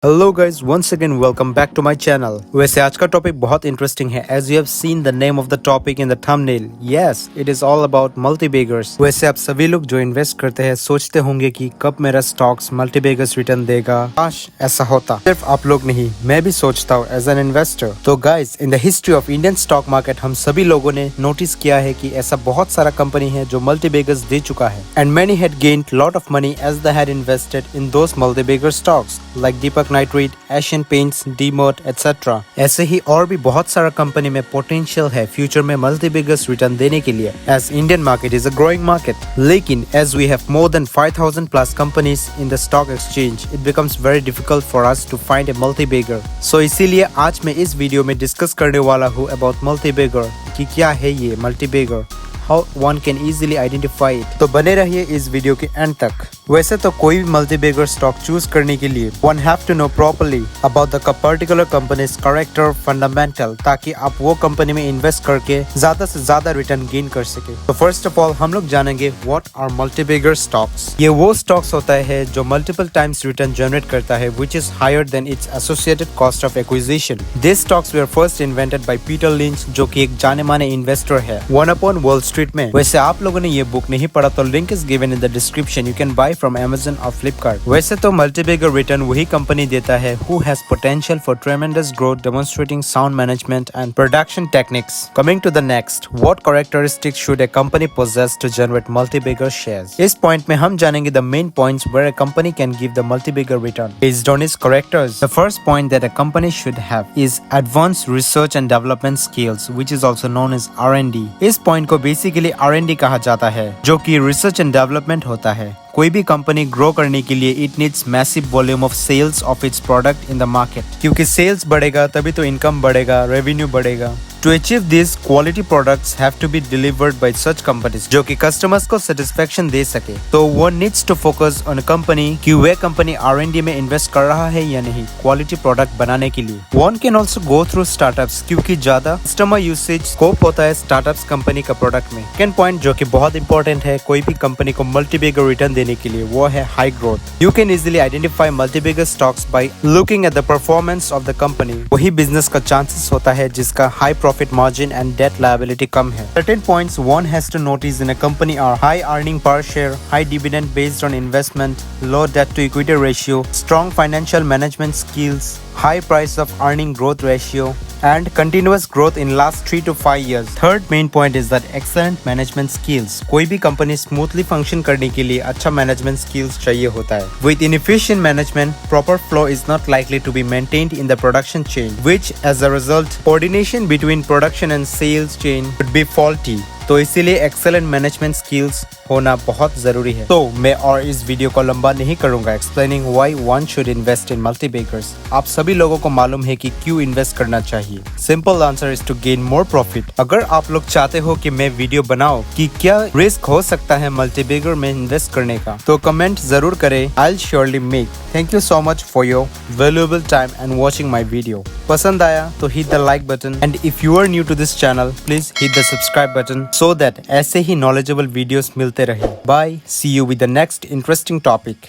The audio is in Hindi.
Hello guys, once again welcome back to my channel. वैसे आज का टॉपिक बहुत इंटरेस्टिंग है, as you have seen the name of the topic in the thumbnail. Yes, it is all about multibaggers. वैसे आप सभी लोग जो इन्वेस्ट करते हैं सोचते होंगे कि कब मेरा स्टॉक्स मल्टीबैगर्स रिटर्न देगा। काश ऐसा होता। सिर्फ आप लोग नहीं, मैं भी सोचता हूँ एज एन इन्वेस्टर। तो guys, in the history of Indian stock market हम सभी लोगों ने नोटिस किया है कि ऐसा बहुत सारा कंपनी है जो मल्टीबैगर्स दे चुका है, and many had gained lot of money as they had invested in those multibagger stocks like Deepak Nitrate, Asian Paints, DMart etcetera. ऐसे ही और भी बहुत सारा कंपनी में पोटेंशियल है फ्यूचर में मल्टीबैगर्स रिटर्न देने के लिए, as Indian market is a growing market. लेकिन as we have more than 5000 plus companies in the stock exchange, it becomes very difficult for us to find a multibagger. So इसीलिए आज मैं इस वीडियो में डिस्कस करने वाला हूँ अबाउट मल्टीबैगर कि क्या है ये multibagger, how one can easily identify it। तो बने रहिए इस वीडियो के एंड तक। वैसे तो कोई भी मल्टीबैगर स्टॉक चूज करने के लिए one have to know properly about the particular company's character fundamental, ताकि आप वो कंपनी में इन्वेस्ट करके ज्यादा से ज्यादा रिटर्न गेन कर सके। तो फर्स्ट ऑफ ऑल हम लोग जानेंगे what are multibagger stocks। ये वो स्टॉक्स होता है जो मल्टीपल टाइम्स रिटर्न जनरेट करता है which is higher than its associated cost of acquisition। These stocks were first invented by Peter Lynch, जो कि एक जाने माने इन्वेस्टर है One Upon Wall Street में। वैसे आप लोगों ने ये बुक नहीं पढ़ा तो link is given in the description, you can buy from Amazon और Flipkart। वैसे तो मल्टीबैगर रिटर्न वही कंपनी देता है who has potential for tremendous growth, demonstrating sound management and production techniques। Coming to the next, what characteristics should a company possess to generate multibagger shares? इस पॉइंट में हम जानेंगे the main points where a company can give the multibagger return based on its characters। The first point that a company should have is advanced research and development skills, which is also known as R&D। इस पॉइंट को बेसिकली R&D कहा जाता है, जो कि रिसर्च एंड डेवलपमेंट होता है। कोई भी कंपनी ग्रो करने के लिए it needs massive volume of sales of its product in the market, क्योंकि सेल्स बढ़ेगा तभी तो इनकम बढ़ेगा, रेवेन्यू बढ़ेगा। To achieve this, quality products have to be delivered by such companies जो कि customers को satisfaction दे सके। तो one needs to focus on a company कि वह कंपनी R&D में इन्वेस्ट कर रहा है या नहीं क्वालिटी प्रोडक्ट बनाने के लिए। One can also go through startups, क्योंकि ज्यादा कस्टमर यूसेज स्कोप होता है स्टार्टअप्स कंपनी का प्रोडक्ट में। सेकंड पॉइंट जो कि बहुत इंपॉर्टेंट है कोई भी कंपनी को मल्टीबैगर रिटर्न देने के लिए, वो है high growth. You can easily identify multibagger stocks by looking at the performance of the company. वही बिजनेस का चांसेस होता है जिसका high profit margin and debt liability कम है। Certain points one has to notice in a company are high earning per share, high dividend based on investment, low debt to equity ratio, strong financial management skills, high price of earning growth ratio, and continuous growth in last 3 to 5 years। Third main point is that excellent management skills। कोई भी कंपनी स्मूथली फंक्शन करने के लिए अच्छा मैनेजमेंट स्किल्स चाहिए होता है। With inefficient management, proper flow is not likely to be maintained in the production chain, which as a result, coordination between production and sales chain could be faulty। तो इसीलिए एक्सेलेंट मैनेजमेंट स्किल्स होना बहुत जरूरी है। तो मैं और इस वीडियो को लंबा नहीं करूंगा explaining why one should invest in multibaggers. आप सभी लोगों को मालूम है कि क्यों इन्वेस्ट करना चाहिए। Simple answer is to gain more profit. अगर आप लोग चाहते हो कि मैं वीडियो बनाऊं कि क्या रिस्क हो सकता है मल्टीबैगर में इन्वेस्ट करने का, तो कमेंट जरूर करें, I will surely make. Thank you so much for your valuable time and watching my video. पसंद आया तो hit the like button, and if you are new to this channel please hit the subscribe button so that ऐसे ही knowledgeable videos मिलते रहे। Bye, see you with the next interesting topic।